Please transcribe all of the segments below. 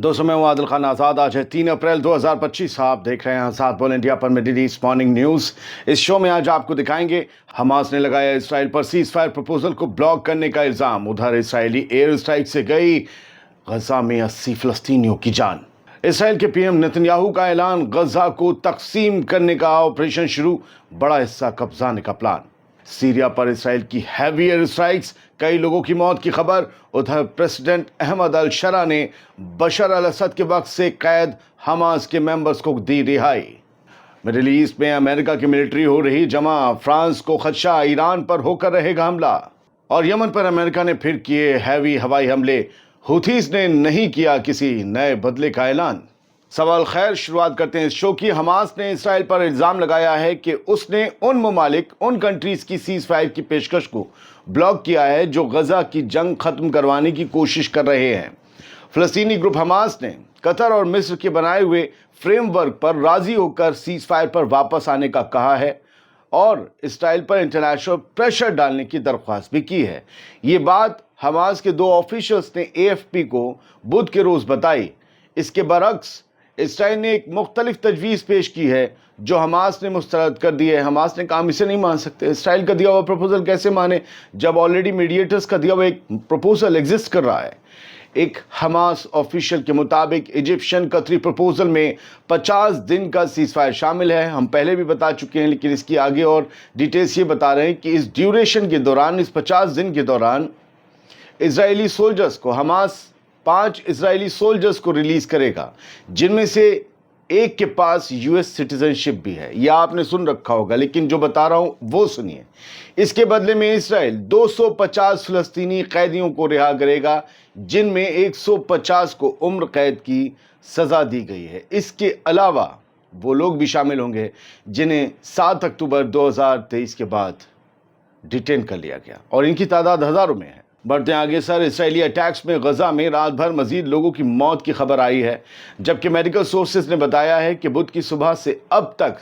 दोस्तों मैं हूं आदिल खान आज़ाद। आज है 3 अप्रैल 2025। आप देख रहे हैं आज़ाद बोल इंडिया पर मिडिल ईस्ट मॉर्निंग न्यूज़। इस शो में आज आपको दिखाएंगे हमास ने लगाया इसराइल पर सीज फायर प्रपोजल को ब्लॉक करने का इल्ज़ाम। उधर इसराइली एयर स्ट्राइक से गई गजा में 80 फ़लस्तीनियों की जान। इसराइल के पीएम नेतन्याहू का ऐलान, गजा को तकसीम करने का ऑपरेशन शुरू, बड़ा हिस्सा कब्जाने का प्लान। सीरिया पर इसराइल की हैवी एयर स्ट्राइक्स, कई लोगों की मौत की खबर। उधर प्रेसिडेंट अहमद अल शरा ने बशर अल असद के वक्त से कैद हमास के मेंबर्स को दी रिहाई। मिडिल ईस्ट में अमेरिका की मिलिट्री हो रही जमा, फ्रांस को खदशा ईरान पर होकर रहेगा हमला। और यमन पर अमेरिका ने फिर किए हैवी हवाई हमले, हुथीस ने नहीं किया किसी नए बदले का ऐलान। सवाल खैर, शुरुआत करते हैं इस शो की। हमास ने इसराइल पर इल्ज़ाम लगाया है कि उसने उन ममालिक, उन कंट्रीज़ की सीज़ फायर की पेशकश को ब्लॉक किया है जो गजा की जंग ख़त्म करवाने की कोशिश कर रहे हैं। फ़लस्तीनी ग्रुप हमास ने कतर और मिस्र के बनाए हुए फ्रेमवर्क पर राज़ी होकर सीज़ फायर पर वापस आने का कहा है और इसराइल पर इंटरनेशनल प्रेशर डालने की दरख्वास्त भी की है। ये बात हमास के 2 ऑफिशियल्स ने AFP को बुध के रोज़ बताई। इसके बरक्स इसराइल ने एक मुख्तलिफ तजवीज़ पेश की है जो हमास ने मुस्तरद कर दी है। हमास ने कहा इसे नहीं मान सकते। इसराइल का दिया हुआ प्रपोजल कैसे माने जब ऑलरेडी मीडिएटर्स का दिया हुआ एक प्रपोजल एग्जिस्ट कर रहा है। एक हमास ऑफिशियल के मुताबिक इजिप्शियन कतरी प्रपोजल में 50 दिन का सीज फायर शामिल है। हम पहले भी बता चुके हैं, लेकिन इसकी आगे और डिटेल्स ये बता रहे हैं कि इस ड्यूरेशन के दौरान, इस 50 दिन के दौरान इजरायली सोल्जर्स को, हमास 5 इजरायली सोल्जर्स को रिलीज करेगा, जिनमें से एक के पास US सिटीजनशिप भी है। यह आपने सुन रखा होगा, लेकिन जो बता रहा हूं वो सुनिए। इसके बदले में इसराइल 250 फ़लस्तीनी कैदियों को रिहा करेगा, जिनमें 150 को उम्र कैद की सज़ा दी गई है। इसके अलावा वो लोग भी शामिल होंगे जिन्हें 7 अक्टूबर 2023 के बाद डिटेन कर लिया गया और इनकी तादाद हज़ारों में है। बढ़ते आगे सर, इसराइली अटैक्स में गजा में रात भर मजीद लोगों की मौत की खबर आई है, जबकि मेडिकल सोर्सेज ने बताया है कि बुध की सुबह से अब तक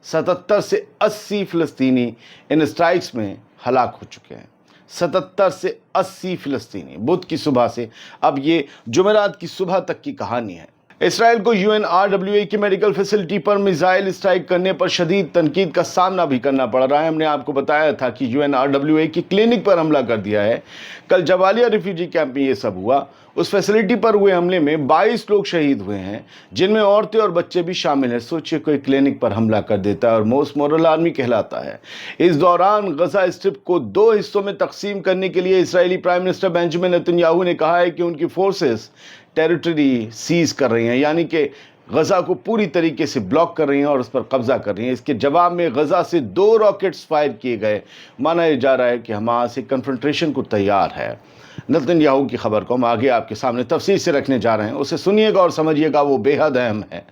77 से 80 फ़लस्तीनी इन स्ट्राइक्स में हलाक हो चुके हैं। 77 से 80 फ़लस्तीनी बुध की सुबह से। अब ये जुमेरात की सुबह तक की कहानी है। इसराइल को UNRWA की मेडिकल फैसिलिटी पर मिसाइल स्ट्राइक करने पर शदीद तनकीद का सामना भी करना पड़ रहा है। हमने आपको बताया था कि UNRWA की क्लिनिक पर हमला कर दिया है। कल जबालिया रिफ्यूजी कैंप में ये सब हुआ। उस फैसिलिटी पर हुए हमले में 22 लोग शहीद हुए हैं, जिनमें औरतें और बच्चे भी शामिल हैं। सोचिए, कोई क्लिनिक पर हमला कर देता है और मोस्ट मॉरल आर्मी कहलाता है। इस दौरान गजा स्ट्रिप को 2 हिस्सों में तकसीम करने के लिए Israeli prime minister Benjamin Netanyahu ने कहा है कि उनकी फोर्सेस टेरिटरी सीज कर रही हैं, यानी कि गजा को पूरी तरीके से ब्लॉक कर रही हैं और उस पर कब्जा कर रही हैं। इसके जवाब में गजा से 2 रॉकेट्स फायर किए गए। माना जा रहा है कि हमास एक कन्फ्रंटेशन को तैयार है। नेतन्याहू की खबर को हम आगे आपके सामने तफसील से रखने जा रहे हैं। उसे सुनिएगा और समझिएगा, वो बेहद अहम है,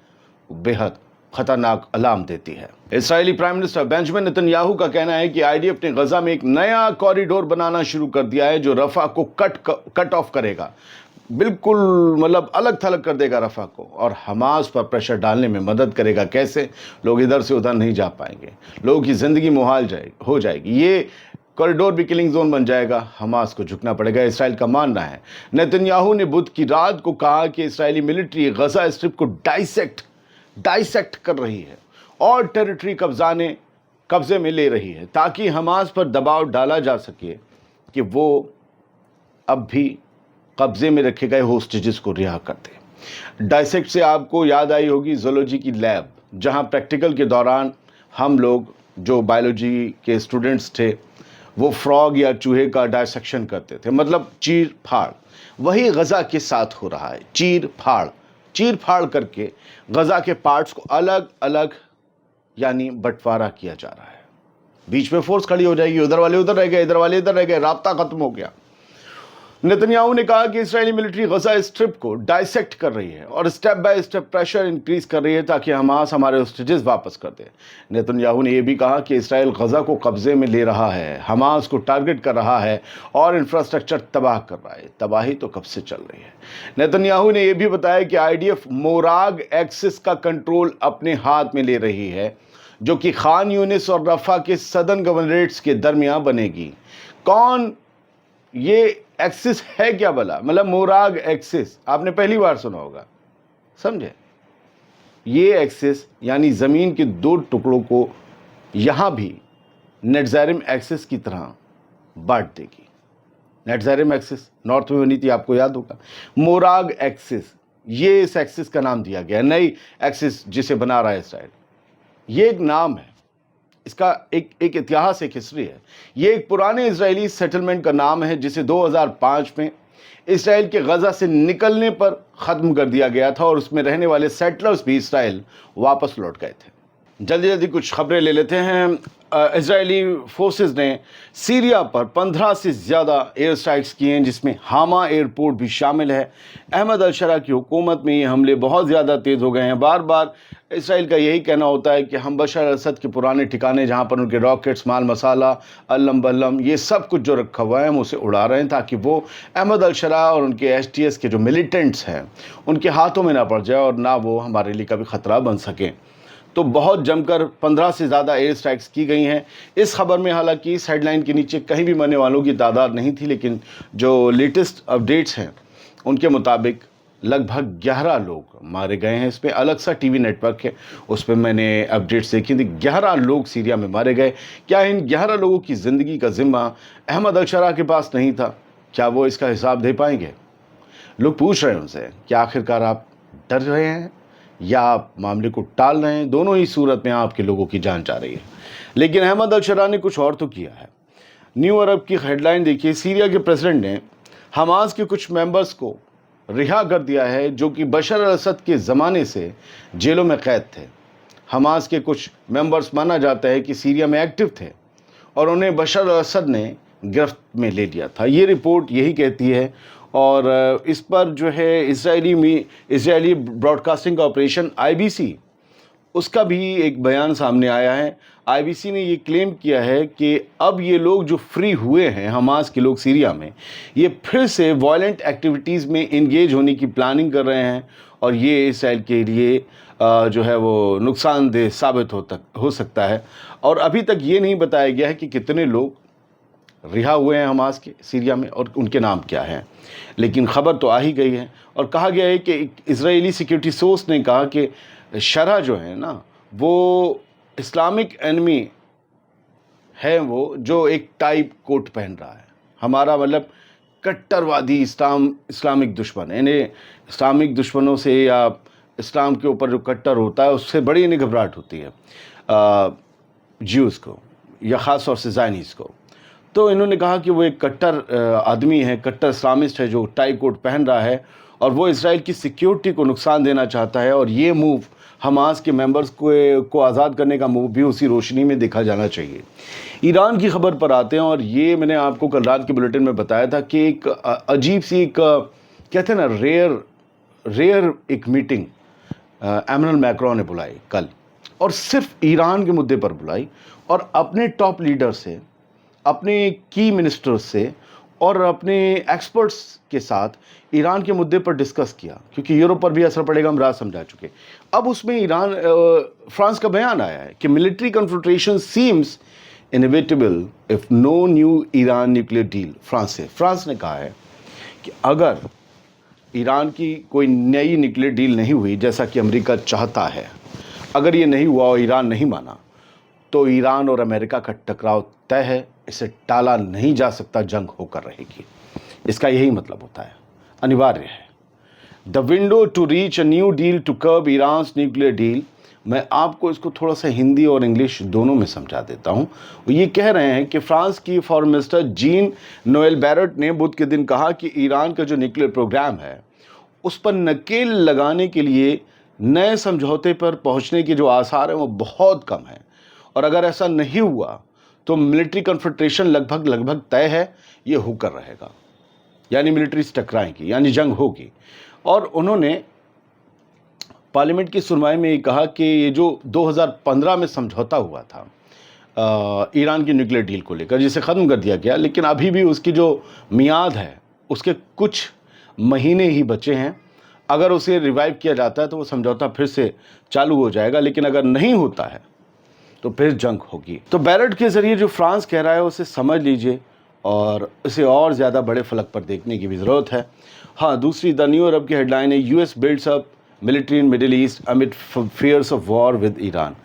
बेहद खतरनाक अलार्म देती है। Israeli prime minister Benjamin Netanyahu का कहना है कि IDF ने गजा में एक नया कॉरिडोर बनाना शुरू कर दिया है जो रफा को कट ऑफ करेगा, बिल्कुल मतलब अलग थलग कर देगा रफा को, और हमास पर प्रेशर डालने में मदद करेगा। कैसे? लोग इधर से उधर नहीं जा पाएंगे, लोगों की ज़िंदगी मुहाल हो जाएगी। ये कॉरिडोर भी किलिंग जोन बन जाएगा, हमास को झुकना पड़ेगा, इसराइल का मानना है। नेतन्याहू ने बुध की रात को कहा कि इसराइली मिलिट्री गजा स्ट्रिप को डाइसेक्ट कर रही है और टेरिटरी कब्जे में ले रही है, ताकि हमास पर दबाव डाला जा सके कि वो अब भी कब्जे में रखे गए होस्टेजेस को रिहा कर दे। डाइसेक्ट से आपको याद आई होगी ज़ूलॉजी की लैब, जहां प्रैक्टिकल के दौरान हम लोग जो बायोलॉजी के स्टूडेंट्स थे वो फ्रॉग या चूहे का डायसेक्शन करते थे, मतलब चीर फाड़। वही गजा के साथ हो रहा है, चीर फाड़ करके गजा के पार्ट्स को अलग अलग यानी बंटवारा किया जा रहा है। बीच में फोर्स खड़ी हो जाएगी, उधर वाले उधर रह गए, इधर वाले इधर रह गए, राब्ता खत्म हो गया। नेतन्याहू ने कहा कि इसराइली मिलिट्री गजा स्ट्रिप को डाइसेक्ट कर रही है और step by step pressure increase कर रही है ताकि हमास हमारे होस्टेजेस वापस कर दे। नेतन्याहू ने यह भी कहा कि इसराइल गजा को कब्जे में ले रहा है, हमास को टारगेट कर रहा है और इंफ्रास्ट्रक्चर तबाह कर रहा है। तबाही तो कब से चल रही है। नेतन्याहू ने यह भी बताया कि IDF मोराग एक्सिस का कंट्रोल अपने हाथ में ले रही है, जो कि खान यूनिस और रफा के सदर्न गवर्नरेट्स के दरमियान बनेगी। कौन ये एक्सिस है क्या भला, मतलब मोराग एक्सिस आपने पहली बार सुना होगा, समझे। ये एक्सिस यानी ज़मीन के दो टुकड़ों को यहाँ भी नेटज़ारिम एक्सिस की तरह बांट देगी। नेटज़ारिम एक्सिस नॉर्थ में बनी थी, आपको याद होगा। मोराग एक्सिस, ये इस एक्सिस का नाम दिया गया, नई एक्सिस जिसे बना रहा है इसराइल। ये एक नाम है, इसका एक इतिहास, एक हिस्ट्री है। ये एक पुराने इजरायली सेटलमेंट का नाम है जिसे 2005 में इसराइल के गजा से निकलने पर ख़त्म कर दिया गया था और उसमें रहने वाले सेटलर्स भी इसराइल वापस लौट गए थे। जल्दी जल्दी कुछ खबरें ले लेते हैं। इजरायली फोर्सेस ने सीरिया पर 15 से ज़्यादा एयर स्ट्राइक्स किए हैं, जिसमें हामा एयरपोर्ट भी शामिल है। अहमद अल-शरा की हुकूमत में ये हमले बहुत ज़्यादा तेज़ हो गए हैं। बार बार इसराइल का यही कहना होता है कि हम बशर असद के पुराने ठिकाने, जहाँ पर उनके रॉकेट्स, माल मसाला, अल्लम बल्लम, ये सब कुछ जो रखा हुआ है, हम उसे उड़ा रहे हैं ताकि वो अहमद अल-शरा और उनके STS के जो मिलिटेंट्स हैं उनके हाथों में ना पड़ जाए और ना वो हमारे लिए कभी ख़तरा बन सकें। तो बहुत जमकर 15 से ज़्यादा एयर स्ट्राइक्स की गई हैं। इस खबर में हालांकि इस हेडलाइन के नीचे कहीं भी मरने वालों की तादाद नहीं थी, लेकिन जो लेटेस्ट अपडेट्स हैं उनके मुताबिक लगभग 11 लोग मारे गए हैं। इस पर अलग सा TV नेटवर्क है, उस पर मैंने अपडेट्स देखी थी। 11 लोग सीरिया में मारे गए। क्या इन 11 लोगों की ज़िंदगी का ज़िम्मा अहमद अल-शरा के पास नहीं था? क्या वो इसका हिसाब दे पाएंगे? लोग पूछ रहे हैं उनसे कि आखिरकार आप डर रहे हैं या आप मामले को टाल रहे हैं। दोनों ही सूरत में आपके लोगों की जान जा रही है। लेकिन अहमद अल-शरा ने कुछ और तो किया है। न्यू अरब की हेडलाइन देखिए, सीरिया के प्रेसिडेंट ने हमास के कुछ मेंबर्स को रिहा कर दिया है जो कि बशर अल-असद के ज़माने से जेलों में कैद थे। हमास के कुछ मेंबर्स माना जाता है कि सीरिया में एक्टिव थे और उन्हें बशर अल-असद ने गिरफ्त में ले लिया था। ये रिपोर्ट यही कहती है और इस पर जो है इजरायली ब्रॉडकास्टिंग कॉरपोरेशन IBC, उसका भी एक बयान सामने आया है। IBC ने ये क्लेम किया है कि अब ये लोग जो फ्री हुए हैं, हमास के लोग सीरिया में, ये फिर से वायलेंट एक्टिविटीज़ में इंगेज होने की प्लानिंग कर रहे हैं और ये इसराइल के लिए जो है वो नुकसानदेह साबित हो सकता है। और अभी तक ये नहीं बताया गया है कि कितने लोग रिहा हुए हैं हमास के सीरिया में और उनके नाम क्या हैं, लेकिन खबर तो आ ही गई है। और कहा गया है कि इजरायली सिक्योरिटी सोर्स ने कहा कि शरा जो है ना, वो इस्लामिक एनमी है, वो जो एक टाइप कोट पहन रहा है। हमारा मतलब कट्टरवादी इस्लामिक दुश्मन है। इन्हें इस्लामिक दुश्मनों से या इस्लाम के ऊपर जो कट्टर होता है उससे बड़ी इन्हें घबराहट होती है, ज्यूज़ को या ख़ास तौर से ज़ायनीज़ को। तो इन्होंने कहा कि वो एक कट्टर आदमी है, कट्टर इस्लामिस्ट है जो टाई कोट पहन रहा है और वो इसराइल की सिक्योरिटी को नुकसान देना चाहता है। और ये मूव, हमास के मेंबर्स को आज़ाद करने का मूव भी उसी रोशनी में देखा जाना चाहिए। ईरान की खबर पर आते हैं और ये मैंने आपको कल रात के बुलेटिन में बताया था कि एक अजीब सी, एक कहते हैं ना, रेयर एक मीटिंग एमैनुअल मैक्रोन ने बुलाई कल, और सिर्फ ईरान के मुद्दे पर बुलाई और अपने टॉप लीडर से, अपने की मिनिस्टर्स से और अपने एक्सपर्ट्स के साथ ईरान के मुद्दे पर डिस्कस किया, क्योंकि यूरोप पर भी असर पड़ेगा, हम राज समझा चुके। अब उसमें फ्रांस का बयान आया है कि military confrontation seems inevitable if no new Iran nuclear deal. France ने कहा है कि अगर ईरान की कोई नई न्यूक्लियर डील नहीं हुई, जैसा कि अमेरिका चाहता है, अगर ये नहीं हुआ और ईरान नहीं माना, तो ईरान और अमेरिका का टकराव तय है, इसे टाला नहीं जा सकता, जंग होकर रहेगी। इसका यही मतलब होता है, अनिवार्य है। The window to reach a new deal to curb Iran's nuclear deal. मैं आपको इसको थोड़ा सा हिंदी और इंग्लिश दोनों में समझा देता हूँ। वो ये कह रहे हैं कि फ्रांस की foreign minister gene Noel Barrett ने बुध के दिन कहा कि ईरान का जो न्यूक्लियर प्रोग्राम है उस पर नकेल लगाने के लिए नए समझौते पर पहुँचने के जो आसार हैं वो बहुत कम हैं, और अगर ऐसा नहीं हुआ तो मिलिट्री कन्फ्रंटेशन लगभग तय है, ये होकर रहेगा, यानी मिलिट्रीज टकराएंगी, यानी जंग होगी। और उन्होंने पार्लियामेंट की सुनवाई में ये कहा कि ये जो 2015 में समझौता हुआ था ईरान की न्यूक्लियर डील को लेकर, जिसे ख़त्म कर दिया गया, लेकिन अभी भी उसकी जो मियाद है उसके कुछ महीने ही बचे हैं। अगर उसे रिवाइव किया जाता है तो वो समझौता फिर से चालू हो जाएगा, लेकिन अगर नहीं होता है तो फिर जंग होगी। तो बैरट के ज़रिए जो फ्रांस कह रहा है उसे समझ लीजिए और इसे और ज़्यादा बड़े फलक पर देखने की भी ज़रूरत है। हाँ, दूसरी द न्यू अरब की हेडलाइन है, US builds up military in Middle East amid fears of war with Iran.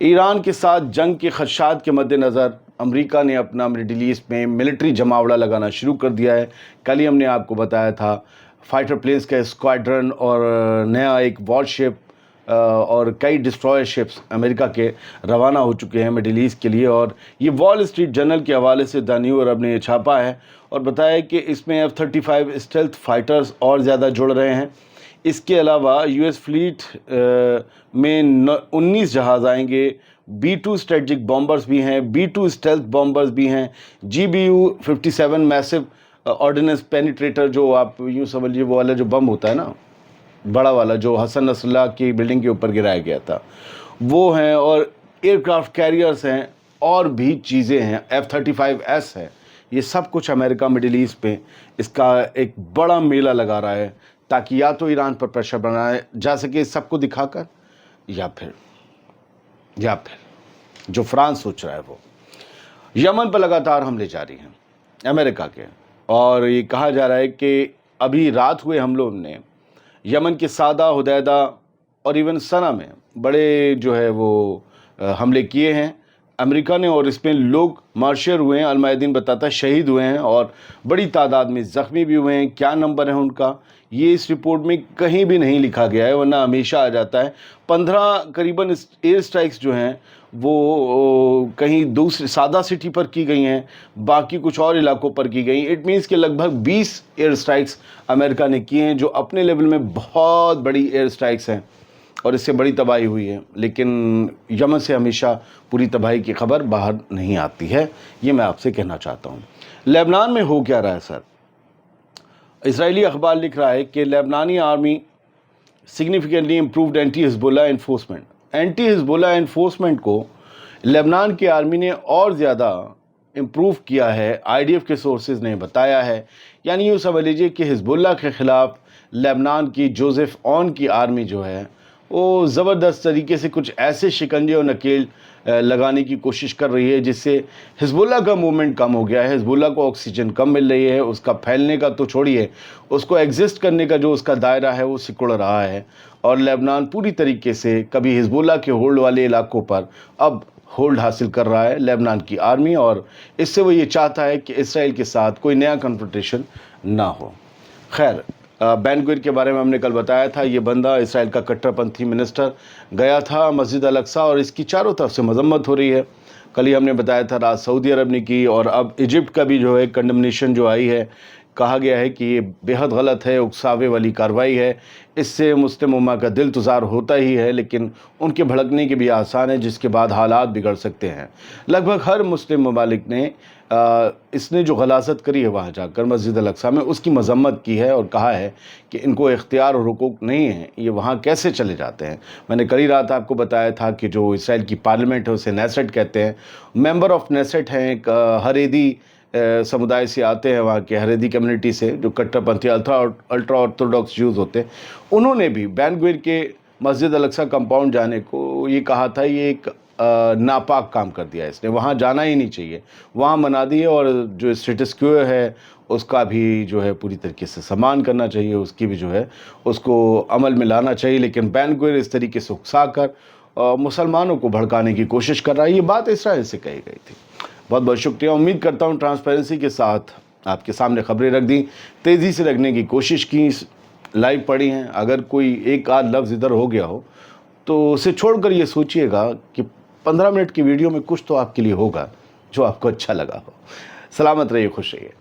Iran के साथ जंग के खदशात के मद्देनज़र अमेरिका ने अपना मिडिल ईस्ट में मिलिट्री जमावड़ा लगाना शुरू कर दिया है। कल ही हमने आपको बताया था फाइटर प्लेन्स का स्क्वाड्रन और नया एक वॉरशिप और कई डिस्ट्रॉयर शिप्स अमेरिका के रवाना हो चुके हैं मिडिल ईस्ट के लिए। और ये वॉल स्ट्रीट जर्नल के हवाले से द न्यू अरब ने ये छापा है और बताया कि इसमें F-35 स्टेल्थ फाइटर्स और ज़्यादा जुड़ रहे हैं। इसके अलावा यूएस फ्लीट में 19 जहाज़ आएंगे, B-2 स्ट्रेटजिक बॉम्बर्स भी हैं, B-2 स्टेल्थ बॉम्बर्स भी हैं, GBU-57 मैसिव ऑर्डिनेंस पेनिट्रेटर, जो आप यूँ समझिए वो वाला जो बम होता है ना, बड़ा वाला जो हसन नसरुल्लाह की बिल्डिंग के ऊपर गिराया गया था, वो हैं। और एयरक्राफ्ट कैरियर्स हैं और भी चीज़ें हैं, F-35S है। ये सब कुछ अमेरिका मिडिल ईस्ट पे इसका एक बड़ा मेला लगा रहा है ताकि या तो ईरान पर प्रेशर बनाया जा सके सबको दिखाकर, या फिर जो फ्रांस सोच रहा है वो। यमन पर लगातार हमले जारी हैं अमेरिका के, और ये कहा जा रहा है कि अभी रात हुए हमलों ने यमन के सादा, हुदैदा और इवन सना में बड़े जो है वो हमले किए हैं अमेरिका ने, और इसमें लोग मार्शर हुए हैं। अलमायदीन बताता है शहीद हुए हैं और बड़ी तादाद में ज़ख्मी भी हुए हैं। क्या नंबर है उनका ये इस रिपोर्ट में कहीं भी नहीं लिखा गया है, वरना हमेशा आ जाता है। 15 करीबन एयर स्ट्राइक्स जो हैं वो कहीं दूसरी सादा सिटी पर की गई हैं, बाकी कुछ और इलाकों पर की गई। इट मीन्स कि लगभग 20 एयर स्ट्राइक्स अमेरिका ने किए हैं, जो अपने लेवल में बहुत बड़ी एयर स्ट्राइक्स हैं और इससे बड़ी तबाही हुई है। लेकिन यमन से हमेशा पूरी तबाही की खबर बाहर नहीं आती है, ये मैं आपसे कहना चाहता हूँ। लेबनान में हो क्या रहा है सर? इजरायली अखबार लिख रहा है कि लेबनानी army significantly improved anti Hezbollah enforcement. Anti Hezbollah enforcement को लेबनान की आर्मी ने और ज़्यादा इम्प्रूव किया है, आईडीएफ के सोर्सेज ने बताया है। यानी यूँ समझ लीजिए कि हिजबुल्लाह के ख़िलाफ़ लेबनान की जोसेफ ऑन की आर्मी जो है वो ज़बरदस्त तरीके से कुछ ऐसे शिकंजे और नकेल लगाने की कोशिश कर रही है जिससे हिजबुल्लाह का मूवमेंट कम हो गया है। हिजबुल्लाह को ऑक्सीजन कम मिल रही है, उसका फैलने का तो छोड़िए, उसको एग्जिस्ट करने का जो उसका दायरा है वो सिकुड़ रहा है। और लेबनान पूरी तरीके से कभी हिजबुल्लाह के होल्ड वाले इलाकों पर अब होल्ड हासिल कर रहा है लेबनान की आर्मी, और इससे वो ये चाहता है कि इसराइल के साथ कोई नया कन्फ्रंटेशन ना हो। खैर, बेन गुविर के बारे में हमने कल बताया था। ये बंदा इसराइल का कट्टरपंथी मिनिस्टर गया था मस्जिद अल अक्सा, और इसकी चारों तरफ से मजम्मत हो रही है। कल ही हमने बताया था, रात सऊदी अरब ने की, और अब इजिप्ट का भी जो है कंडमनेशन जो आई है, कहा गया है कि ये बेहद गलत है, उकसावे वाली कार्रवाई है। इससे मुस्लिम उम्मा का दिल तुज़ार होता ही है, लेकिन उनके भड़कने के भी आसान है, जिसके बाद हालात बिगड़ सकते हैं। लगभग हर मुस्लिम ममालिक ने इसने जो गलासत करी है वहाँ जाकर मस्जिद अल अक्सा में, उसकी मजम्मत की है और कहा है कि इनको इख्तियार और हुकूक नहीं है, ये वहाँ कैसे चले जाते हैं। मैंने कल ही रात आपको बताया था कि जो इसराइल की पार्लियामेंट है उसे नेसेट कहते हैं। मेंबर ऑफ नेसेट हैं एक हरेदी समुदाय से आते हैं, वहाँ के हरेदी कम्युनिटी से, जो कट्टरपंथी अल्ट्रा ऑर्थोडॉक्स ज्यूज़ होते हैं। उन्होंने भी बेन गुविर के मस्जिद अल अक्सा कंपाउंड जाने को ये कहा था ये एक नापाक काम कर दिया, इसने वहाँ जाना ही नहीं चाहिए, वहाँ मना दिए। और जो स्टेटस क्वो है उसका भी जो है पूरी तरीके से सम्मान करना चाहिए, उसकी भी जो है उसको अमल में लाना चाहिए। लेकिन बेन गुविर इस तरीके से उकसा कर मुसलमानों को भड़काने की कोशिश कर रहा है। ये बात इसराइल से कही गई थी। बहुत बहुत शुक्रिया। उम्मीद करता हूँ ट्रांसपेरेंसी के साथ आपके सामने खबरें रख दी, तेज़ी से रखने की कोशिश की, लाइव पढ़ी हैं। अगर कोई एक आध लफ्ज़ इधर हो गया हो तो उसे छोड़कर ये सोचिएगा कि 15 मिनट की वीडियो में कुछ तो आपके लिए होगा जो आपको अच्छा लगा हो। सलामत रहिए, खुश रहिए।